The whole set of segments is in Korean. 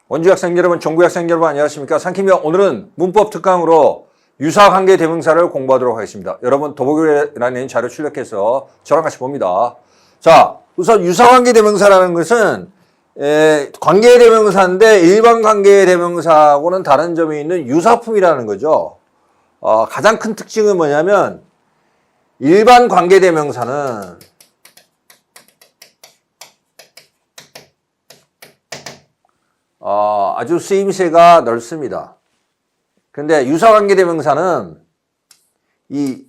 원주 학생 여러분, 종구 학생 여러분 안녕하십니까? 상킴이와 오늘은 문법 특강으로 유사관계 대명사를 공부하도록 하겠습니다. 여러분 더보기란에 자료 출력해서 저랑 같이 봅니다. 자, 우선 유사관계 대명사라는 것은 관계 대명사인데 일반 관계 대명사하고는 다른 점이 있는 유사품이라는 거죠. 가장 큰 특징은 뭐냐면 일반 관계 대명사는 아주 쓰임새가 넓습니다. 근데 유사관계 대명사는 이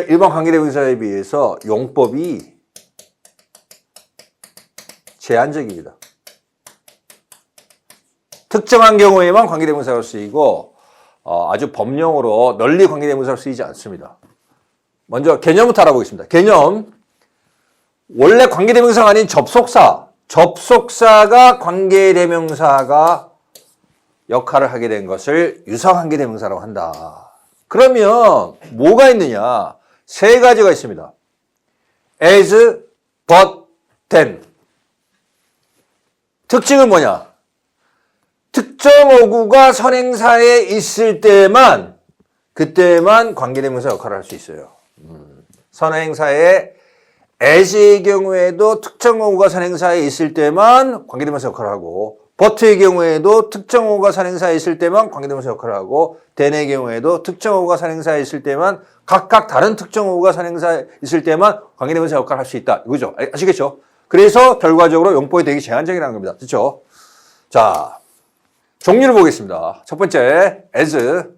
일반 관계 대명사에 비해서 용법이 제한적입니다. 특정한 경우에만 관계 대명사가 쓰이고 아주 법령으로 널리 관계 대명사가 쓰이지 않습니다. 먼저 개념부터 알아보겠습니다. 개념. 원래 관계 대명사가 아닌 접속사가 관계 대명사가 역할을 하게 된 것을 유사관계 대명사라고 한다. 그러면 뭐가 있느냐? 세 가지가 있습니다. as, but, then. 특징은 뭐냐? 특정 어구가 선행사에 있을 때만 그때만 관계대명사 역할을 할 수 있어요. 선행사에 as의 경우에도 특정 어구가 선행사에 있을 때만 관계대명사 역할을 하고 but의 경우에도 특정 어구가 선행사에 있을 때만 관계대명사 역할을 하고 then의 경우에도 특정 어구가 선행사에 있을 때만 각각 다른 특정 어구가 선행사에 있을 때만 관계대명사 역할을 할 수 있다. 이거죠. 아시겠죠? 그래서 결과적으로 용법이 되게 제한적이라는 겁니다. 그렇죠? 자, 종류를 보겠습니다. 첫 번째, as.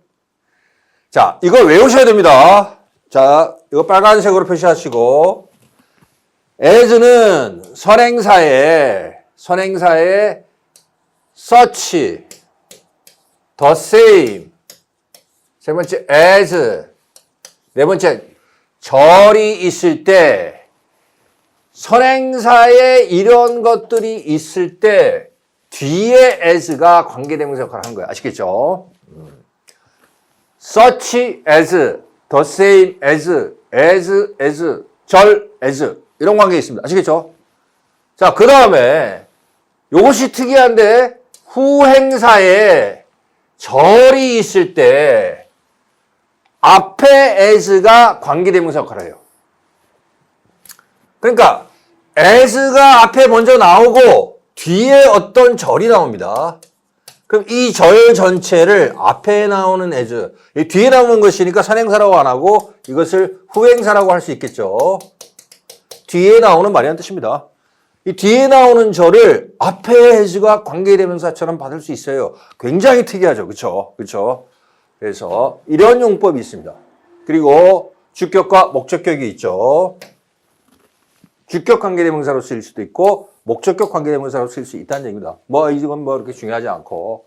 자, 이걸 외우셔야 됩니다. 자, 이거 빨간색으로 표시하시고 as는 선행사에 such, the same. 세 번째, as. 네 번째, 절이 있을 때 선행사에 이런 것들이 있을 때 뒤에 as가 관계대명사 역할을 하는 거예요. 아시겠죠? such as, the same as, as, 절 as 이런 관계 있습니다. 아시겠죠? 자, 그 다음에 이것이 특이한데 후행사에 절이 있을 때 앞에 as가 관계대명사 역할을 해요. 그러니까 as가 앞에 먼저 나오고 뒤에 어떤 절이 나옵니다. 그럼 이 절 전체를 앞에 나오는 as, 뒤에 나오는 것이니까 선행사라고 안 하고 이것을 후행사라고 할 수 있겠죠. 뒤에 나오는 말이라는 뜻입니다. 이 뒤에 나오는 절을 앞에 as가 관계대명사처럼 받을 수 있어요. 굉장히 특이하죠. 그렇죠? 그렇죠? 그래서 이런 용법이 있습니다. 그리고 주격과 목적격이 있죠. 주격 관계대명사로 쓰일 수도 있고 목적격 관계대명사로 쓰일 수 있다는 얘기입니다. 이건 이렇게 중요하지 않고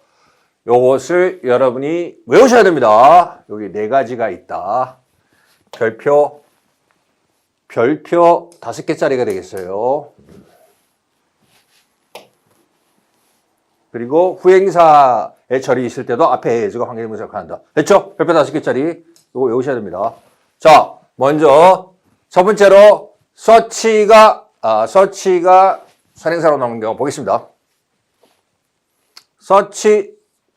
요것을 여러분이 외우셔야 됩니다. 여기 네 가지가 있다. 별표 5개짜리가 되겠어요. 그리고 후행사의 절이 있을 때도 앞에 as가 관계대명사 역할한다. 됐죠? 별표 5개짜리 이거 외우셔야 됩니다. 자, 먼저 첫 번째로 such가 선행사로 나오는 경우 보겠습니다. such,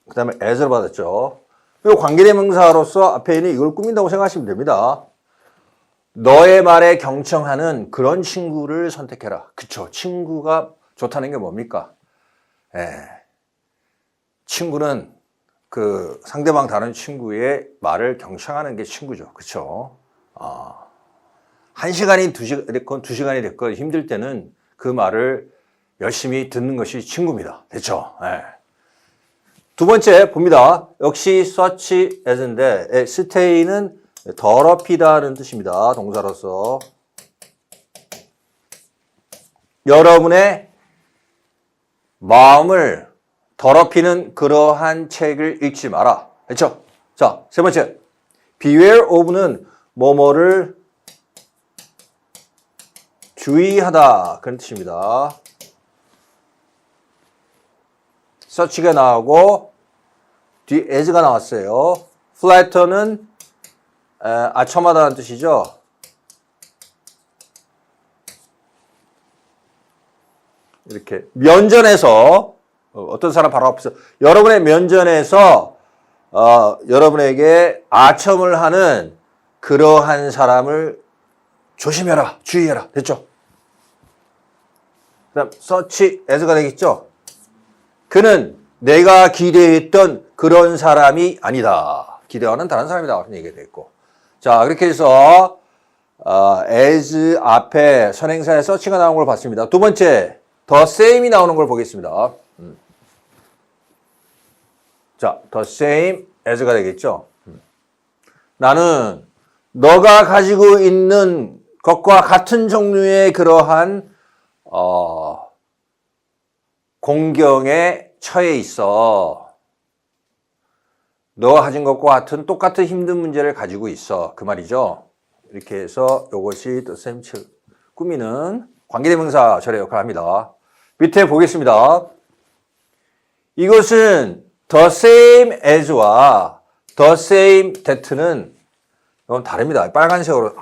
그 다음에 as를 받았죠. 그리고 관계대명사로서 앞에 있는 이걸 꾸민다고 생각하시면 됩니다. 너의 말에 경청하는 그런 친구를 선택해라. 그쵸? 친구가 좋다는 게 뭡니까? 친구는 그 상대방 다른 친구의 말을 경청하는 게 친구죠. 그쵸? 1시간이 2시간이 됐건 2시간이 됐건 힘들 때는 그 말을 열심히 듣는 것이 친구입니다. 됐죠? 두 번째 봅니다. 역시 such as인데 stay는 더럽히다는 뜻입니다. 동사로서. 여러분의 마음을 더럽히는 그러한 책을 읽지 마라. 됐죠? 자, 세 번째. beware of는 뭐뭐를 주의하다. 그런 뜻입니다. such가 나오고 뒤에 as가 나왔어요. flatter는 아첨하다는 뜻이죠. 이렇게 면전에서 어떤 사람 바로 앞에서 여러분의 면전에서 여러분에게 아첨을 하는 그러한 사람을 조심해라, 주의해라. 됐죠? 그다음 such as가 되겠죠? 그는 내가 기대했던 그런 사람이 아니다. 기대하는 다른 사람이다. 그런 얘기가 됐고. 자, 그렇게 해서 as 앞에 선행사의 such가 나오는 걸 봤습니다. 두 번째, the same이 나오는 걸 보겠습니다. 자, the same as가 되겠죠? 나는 너가 가지고 있는 것과 같은 종류의 그러한 공경에 처해 있어. 너가 가진 것과 같은 똑같은 힘든 문제를 가지고 있어. 그 말이죠. 이렇게 해서 이것이 the same 꾸미는 관계대명사 절의 역할을 합니다. 밑에 보겠습니다. 이것은 the same as와 the same that는 이건 다릅니다. 빨간색으로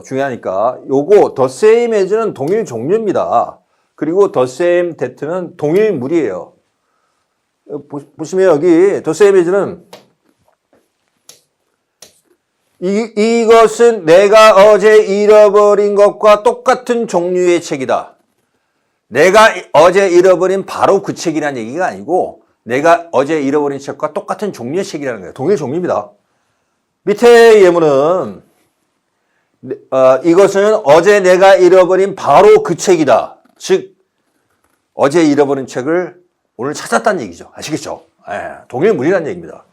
중요하니까. 요거 the same as는 동일 종류입니다. 그리고 the same that는 동일물이에요. 보시면 여기 the same as는 이것은 내가 어제 잃어버린 것과 똑같은 종류의 책이다. 내가 어제 잃어버린 바로 그 책이라는 얘기가 아니고 내가 어제 잃어버린 책과 똑같은 종류의 책이라는 거예요. 동일 종류입니다. 밑에 예문은 이것은 어제 내가 잃어버린 바로 그 책이다. 즉 어제 잃어버린 책을 오늘 찾았다는 얘기죠. 아시겠죠? 동일물이라는 얘기입니다.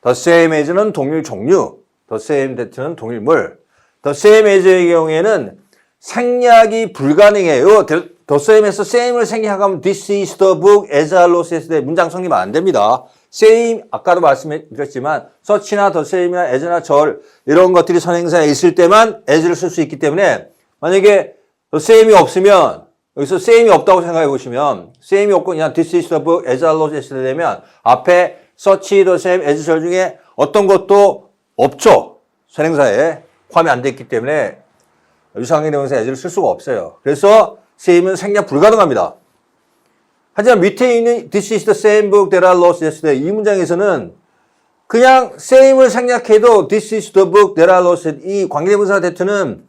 The same as는 동일 종류, the same that는 동일물. The same as의 경우에는 생략이 불가능해요. The same에서 same을 생략하면 this is the book as I wrote yesterday 문장 성립 안 됩니다. same 아까도 말씀드렸지만 such나 the same이나 as나 절 이런 것들이 선행사에 있을 때만 as를 쓸 수 있기 때문에 만약에 the same이 없으면 여기서 same이 없다고 생각해 보시면 same이 없고 그냥 this is the book as I wrote yesterday 되면 앞에 such, the same, as 절 중에 어떤 것도 없죠. 선행사에 포함이 안 됐기 때문에 유사관계 대명사 as를 쓸 수가 없어요. 그래서 same은 생략 불가능합니다. 하지만 밑에 있는 this is the same book that I wrote yesterday 이 문장에서는 그냥 same을 생략해도 this is the book that I wrote 이 관계대명사 that는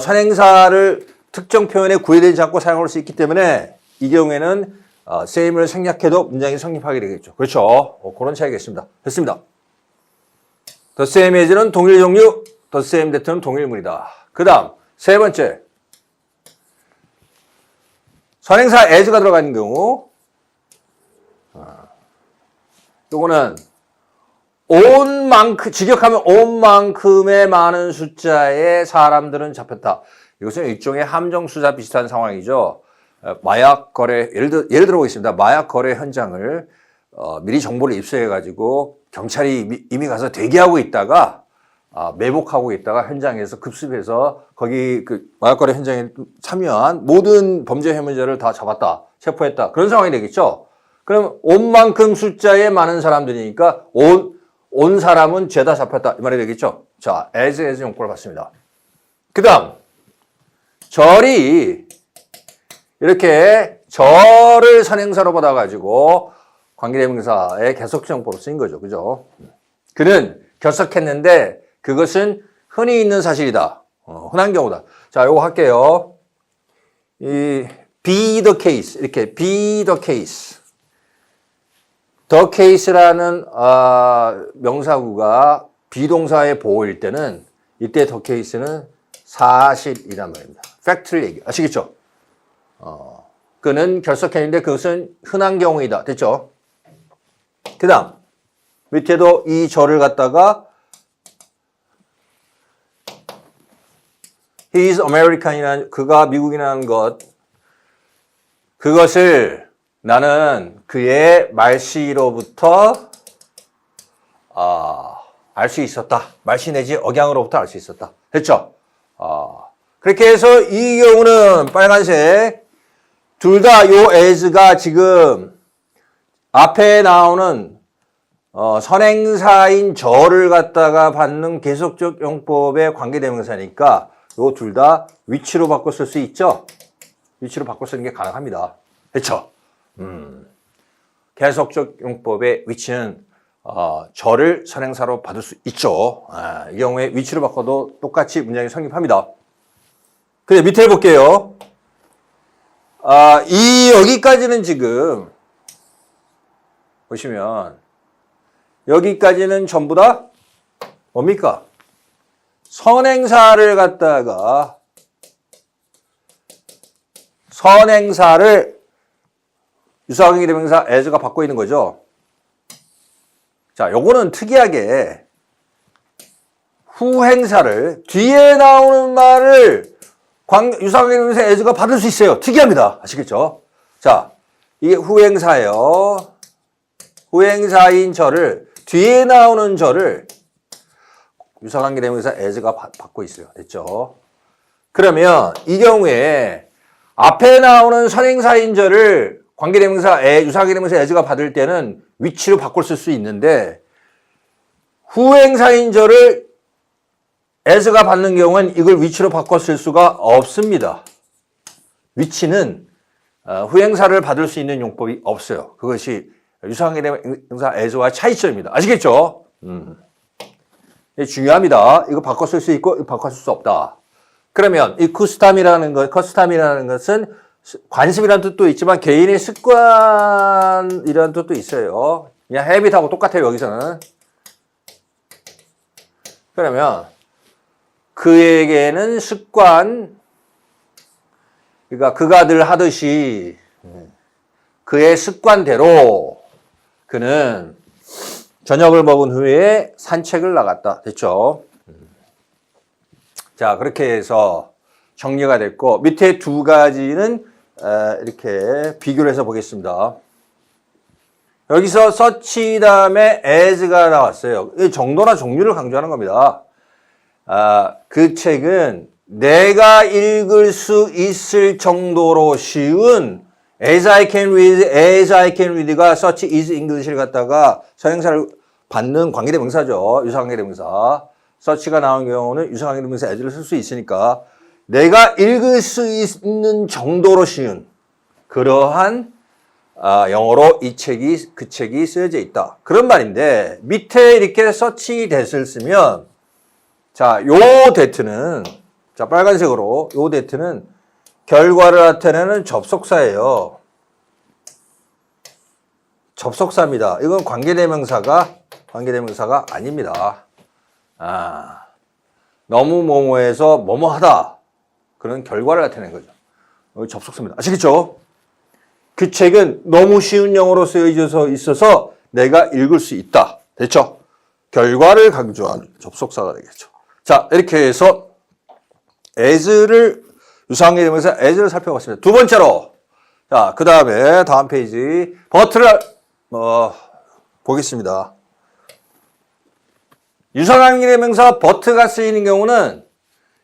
선행사를 특정 표현에 구애되지 않고 사용할 수 있기 때문에 이 경우에는 same을 생략해도 문장이 성립하게 되겠죠. 그렇죠. 그런 차이겠습니다. 됐습니다. The same as는 동일 종류, the same that는 동일물이다. 그 다음 세 번째 선행사 as가 들어가 있는 경우 요거는 온 만큼 직역하면 온 만큼의 많은 숫자의 사람들은 잡혔다. 이것은 일종의 함정수사 비슷한 상황이죠. 마약 거래 예를 들어 보겠습니다. 마약 거래 현장을 미리 정보를 입수해 가지고 경찰이 이미 가서 대기하고 있다가 매복하고 있다가 현장에서 급습해서 거기 그 마약 거래 현장에 참여한 모든 범죄 혐의자를 다 잡았다, 체포했다 그런 상황이 되겠죠. 그럼 온 만큼 숫자의 많은 사람들이니까 온 사람은 죄다 잡혔다 이 말이 되겠죠. 자, as 용법을 봤습니다. 그다음 절이 이렇게 절을 선행사로 받아가지고 관계대명사의 계속형법으로 쓰인 거죠. 그죠? 그는 결석했는데 그것은 흔히 있는 사실이다. 흔한 경우다. 자, 요거 할게요. 이 be the case 이렇게 be the case. the case라는 명사구가 비동사의 보호일 때는 이때 the case는 사실이란 말입니다. 팩트를 얘기 아시겠죠? 그는 결석했는데 그것은 흔한 경우이다. 됐죠? 그 다음 밑에도 이 절을 갖다가 He is American이라는 그가 미국인이라는 것 그것을 나는 그의 말씨로부터 알 수 있었다. 말씨 내지 억양으로부터 알 수 있었다. 됐죠? 그렇게 해서 이 경우는 빨간색 둘 다 요 as가 지금 앞에 나오는 선행사인 저를 갖다가 받는 계속적 용법의 관계대명사니까 요 둘 다 위치로 바꿔 쓸 수 있죠? 위치로 바꿔 쓰는 게 가능합니다. 그렇죠? 계속적 용법의 위치는 절을 선행사로 받을 수 있죠. 이 경우에 위치를 바꿔도 똑같이 문장이 성립합니다. 근데 밑에 볼게요. 여기까지는 지금 보시면 여기까지는 전부 다 뭡니까? 선행사를 갖다가 선행사를 유사관계대명사 as가 받고 있는 거죠. 자, 요거는 특이하게 후행사를 뒤에 나오는 말을 유사관계대명사 as가 받을 수 있어요. 특이합니다. 아시겠죠? 자, 이게 후행사예요. 후행사인 저를 뒤에 나오는 저를 유사관계대명사 as가 받고 있어요. 됐죠? 그러면 이 경우에 앞에 나오는 선행사인 저를 유사관계대명사 as가 받을 때는 위치로 바꿀 수 있는데 후행사인 저를 as가 받는 경우는 이걸 위치로 바꿔 쓸 수가 없습니다. 위치는 후행사를 받을 수 있는 용법이 없어요. 그것이 유사관계대명사 as와 차이점입니다. 아시겠죠? 중요합니다. 이거 바꿔 쓸 수 있고 이거 바꿔 쓸 수 없다. 그러면 이 커스텀이라는 것은 관습이라는 뜻도 있지만 개인의 습관이라는 뜻도 있어요. 그냥 habit하고 똑같아요, 여기서는. 그러면 그에게는 습관, 그러니까 그가 늘 하듯이 그의 습관대로 그는 저녁을 먹은 후에 산책을 나갔다. 됐죠? 자, 그렇게 해서 정리가 됐고 밑에 두 가지는 이렇게 비교를 해서 보겠습니다. 여기서 search 다음에 as가 나왔어요. 이 정도나 종류를 강조하는 겁니다. 그 책은 내가 읽을 수 있을 정도로 쉬운 as I can read가 search is English를 갖다가 선행사를 받는 관계대명사죠. 유사관계대명사. search가 나온 경우는 유사관계대명사 as를 쓸 수 있으니까 내가 읽을 수 있는 정도로 쉬운 그러한 영어로 그 책이 쓰여져 있다. 그런 말인데 밑에 이렇게 search that을 쓰면 자, 요 that는 자, 빨간색으로 요 that는 결과를 나타내는 접속사예요. 접속사입니다. 이건 관계대명사가 아닙니다. 너무 뭐뭐해서 뭐뭐하다. 그런 결과를 나타내는 거죠. 접속사입니다. 아시겠죠? 그 책은 너무 쉬운 영어로 쓰여져 있어서 내가 읽을 수 있다. 됐죠? 결과를 강조한 접속사가 되겠죠. 자, 이렇게 해서 유사관계대명사 as를 살펴봤습니다. 두 번째로, 자, 그 다음에 다음 페이지 but를 보겠습니다. 유사관계대명사 but가 쓰이는 경우는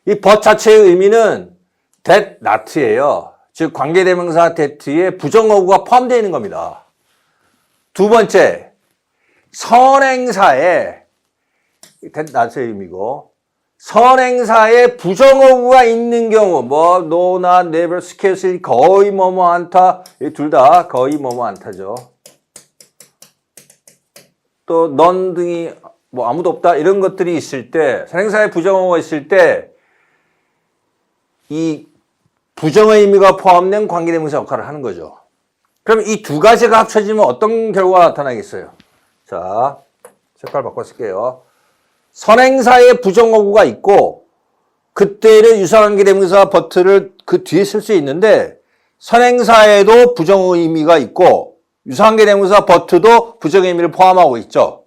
이 but 자체의 의미는 that not예요. 즉 관계대명사 that에 부정어구가 포함되어 있는 겁니다. 두 번째, 선행사에 that not의 의미고 선행사에 부정어구가 있는 경우 뭐 no, not, never, scarcely, 거의 뭐뭐 않다. 이 둘 다 거의 뭐뭐 않다죠. 또 none 등이 뭐 아무도 없다 이런 것들이 있을 때 선행사에 부정어구가 있을 때 이 부정의 의미가 포함된 관계대명사 역할을 하는 거죠. 그럼 이 두 가지가 합쳐지면 어떤 결과가 나타나겠어요? 자, 색깔 바꿔 쓸게요. 선행사에 부정어구가 있고 그때는 유사관계대명사 but를 그 뒤에 쓸 수 있는데 선행사에도 부정의 의미가 있고 유사관계대명사 but도 부정의 의미를 포함하고 있죠.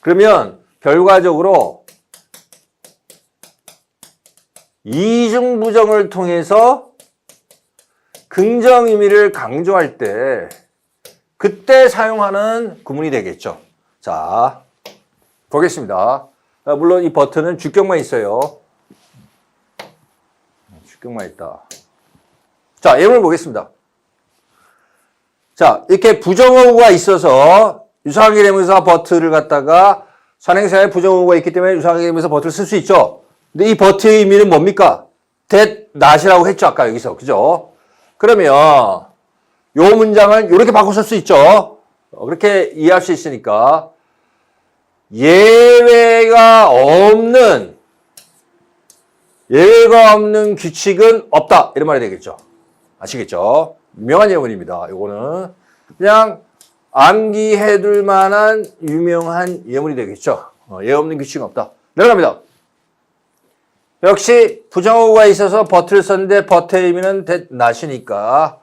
그러면 결과적으로 이중 부정을 통해서 긍정 의미를 강조할 때 그때 사용하는 구문이 되겠죠. 자, 보겠습니다. 물론 이 but는 주격만 있어요. 주격만 있다. 자, 예문을 보겠습니다. 자, 이렇게 부정어구가 있어서 유사관계대명사 but를 갖다가 선행사에 부정어구가 있기 때문에 유사관계대명사 but를 쓸 수 있죠. 근데 이 but의 의미는 뭡니까? that not이라고 했죠. 아까 여기서. 그죠? 그러면 요 문장을 이렇게 바꿔 쓸 수 있죠. 그렇게 이해할 수 있으니까 예외가 없는 규칙은 없다. 이런 말이 되겠죠. 아시겠죠? 유명한 예문입니다. 요거는 그냥 암기해둘 만한 유명한 예문이 되겠죠. 예외 없는 규칙은 없다. 내려갑니다. 역시 부정어구가 있어서 but를 썼는데 but의 의미는 that not이니까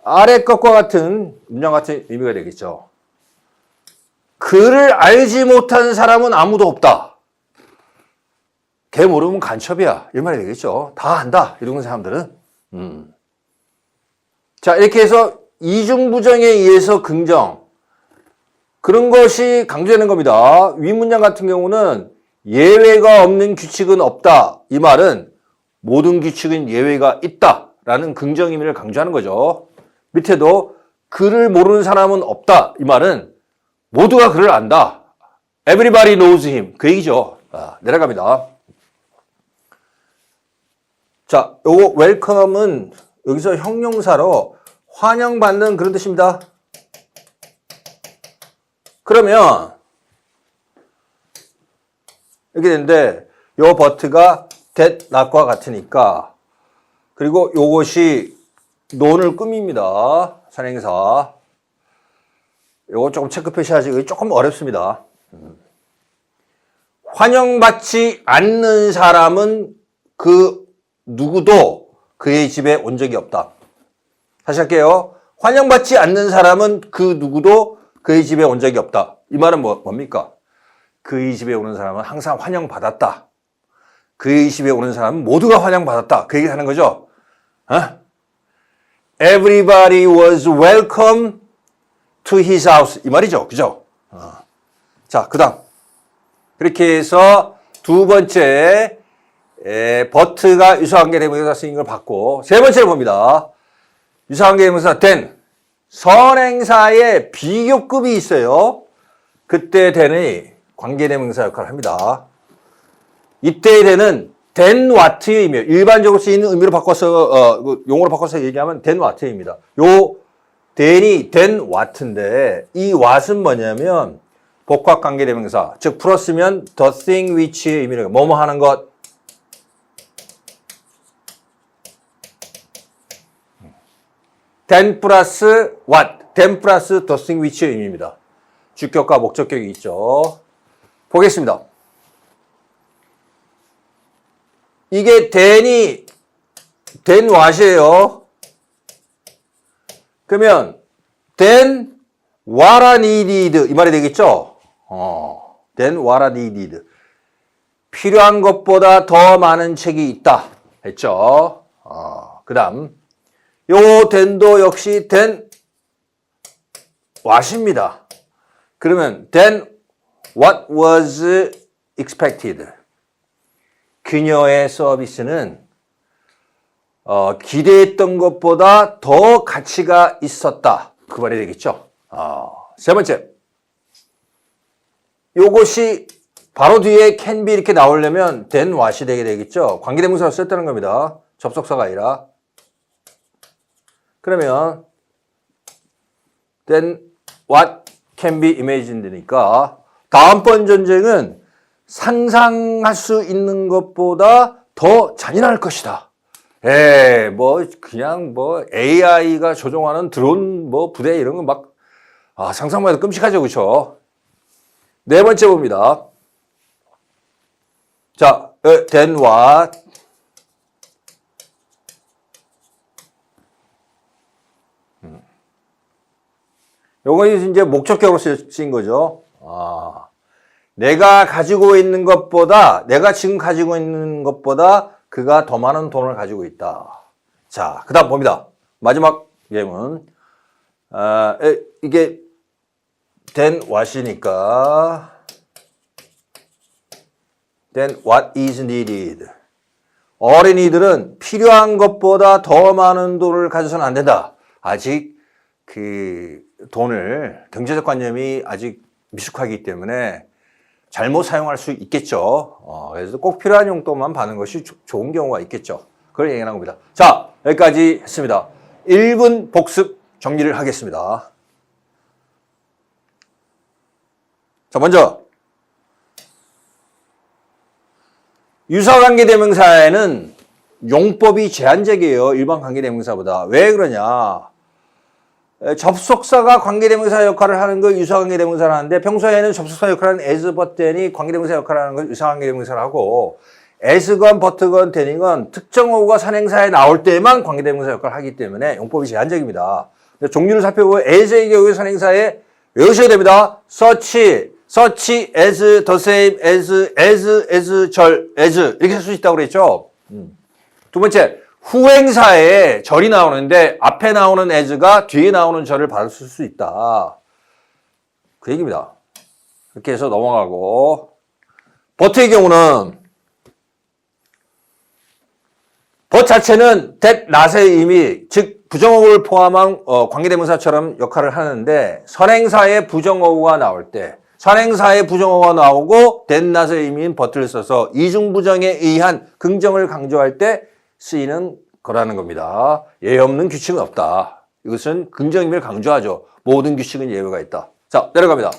아래 것과 같은 문장 같은 의미가 되겠죠. 그를 알지 못한 사람은 아무도 없다. 걔 모르면 간첩이야. 이 말이 되겠죠. 다 안다. 이런 사람들은. 자, 이렇게 해서 이중부정에 의해서 긍정. 그런 것이 강조되는 겁니다. 위 문장 같은 경우는 예외가 없는 규칙은 없다. 이 말은 모든 규칙은 예외가 있다. 라는 긍정 의미를 강조하는 거죠. 밑에도 그를 모르는 사람은 없다. 이 말은 모두가 그를 안다. Everybody knows him. 그 얘기죠. 내려갑니다. 자, 요거 welcome은 여기서 형용사로 환영받는 그런 뜻입니다. 그러면 이렇게 되는데 요 but가 that not과 같으니까 그리고 요것이 논을 꾸밉니다. 선행사. 요거 조금 체크 표시하시고 조금 어렵습니다. 환영받지 않는 사람은 그 누구도 그의 집에 온 적이 없다. 다시 할게요. 환영받지 않는 사람은 그 누구도 그의 집에 온 적이 없다. 이 말은 뭡니까? 그의 집에 오는 사람은 항상 환영받았다. 그의 집에 오는 사람은 모두가 환영받았다. 그 얘기 하는 거죠. Everybody was welcome to his house. 이 말이죠. 그죠? 자, 그 다음. 그렇게 해서 두 번째, but가 유사관계대명사 쓰인 걸 봤고, 세 번째를 봅니다. 유사관계대명사 then. 선행사의 비교급이 있어요. 그때 then이 관계대명사 역할을 합니다. 이때의 then은 then what의 의미, 일반적으로 쓰이는 의미로 바꿔서, 용어로 바꿔서 얘기하면 then what의 의미입니다. 요 then이 then what인데, 이 what은 뭐냐면, 복합관계대명사, 즉, 풀었으면 the thing which의 의미를, 뭐뭐 하는 것. then 플러스 what, then 플러스 the thing which의 의미입니다. 주격과 목적격이 있죠. 보겠습니다. 이게 then이 then what이에요. 그러면 then what are needed 이 말이 되겠죠? then what are needed 필요한 것보다 더 많은 책이 있다 했죠. 그 다음 요 then도 역시 then what입니다. 그러면 then what was expected 그녀의 서비스는 기대했던 것보다 더 가치가 있었다. 그 말이 되겠죠. 세 번째. 요것이 바로 뒤에 can be 이렇게 나오려면 then what이 되게 되겠죠. 관계대명사로 썼다는 겁니다. 접속사가 아니라. 그러면 then what can be imagined니까 다음번 전쟁은 상상할 수 있는 것보다 더 잔인할 것이다. 그냥 AI가 조종하는 드론 부대 이런 거 막, 상상만 해도 끔찍하죠, 그쵸? 네 번째 봅니다. 자, then what? 요건 이제 목적격으로 쓰인 거죠. 내가 지금 가지고 있는 것보다 그가 더 많은 돈을 가지고 있다. 자, 그 다음 봅니다. 마지막 예문. 이게 then what이니까 then what is needed. 어린이들은 필요한 것보다 더 많은 돈을 가져서는 안 된다. 아직 경제적 관념이 아직 미숙하기 때문에 잘못 사용할 수 있겠죠. 그래서 꼭 필요한 용도만 받는 것이 좋은 경우가 있겠죠. 그걸 얘기하는 겁니다. 자, 여기까지 했습니다. 1분 복습 정리를 하겠습니다. 자, 먼저 유사관계대명사에는 용법이 제한적이에요. 일반 관계대명사보다. 왜 그러냐? 접속사가 관계대명사 역할을 하는 걸 유사관계대명사를 하는데 평소에는 접속사 역할을 하는 as, but, then이 관계대명사 역할을 하는 걸 유사관계대명사를 하고 as건, but건, then이건 특정 어구가 선행사에 나올 때만 관계대명사 역할을 하기 때문에 용법이 제한적입니다. 종류를 살펴보면 as의 경우에 선행사에 외우셔야 됩니다. such, as, the same, as, 절, as 이렇게 쓸 수 있다고 그랬죠. 두 번째, 후행사에 절이 나오는데 앞에 나오는 as가 뒤에 나오는 절을 받을 수 있다. 그 얘기입니다. 이렇게 해서 넘어가고 but의 경우는 but 자체는 that, not의 의미, 즉 부정어구를 포함한 관계대명사처럼 역할을 하는데 선행사에 부정어구가 나올 때 선행사에 부정어구가 나오고 that, not의 의미인 but를 써서 이중부정에 의한 긍정을 강조할 때 쓰이는 거라는 겁니다. 예외 없는 규칙은 없다. 이것은 긍정의미를 강조하죠. 모든 규칙은 예외가 있다. 자, 내려갑니다.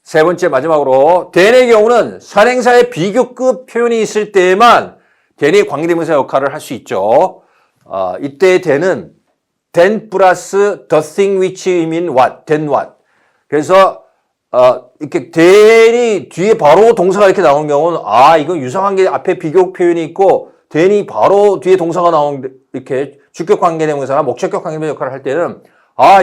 세 번째 마지막으로 then의 경우는 선행사의 비교급 표현이 있을 때에만 then이 관계대명사 역할을 할 수 있죠. 이때의 then은 then 플러스 the thing which mean what, then what. 그래서 이렇게 then이 뒤에 바로 동사가 이렇게 나오는 경우는 이건 유사관계 앞에 비교 표현이 있고 then이 바로 뒤에 동사가 나오는 이렇게 주격 관계대명사나 목적격 관계대명사 역할을 할 때는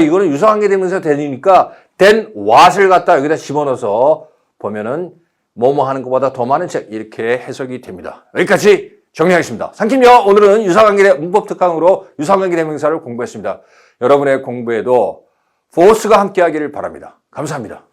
이거는 유사관계대명사 then이니까 then what을 갖다 여기다 집어넣어서 보면은 뭐뭐 하는 것보다 더 많은 책 이렇게 해석이 됩니다. 여기까지 정리하겠습니다. 상킴요. 오늘은 문법 특강으로 유사관계대명사를 공부했습니다. 여러분의 공부에도 포스가 함께하기를 바랍니다. 감사합니다.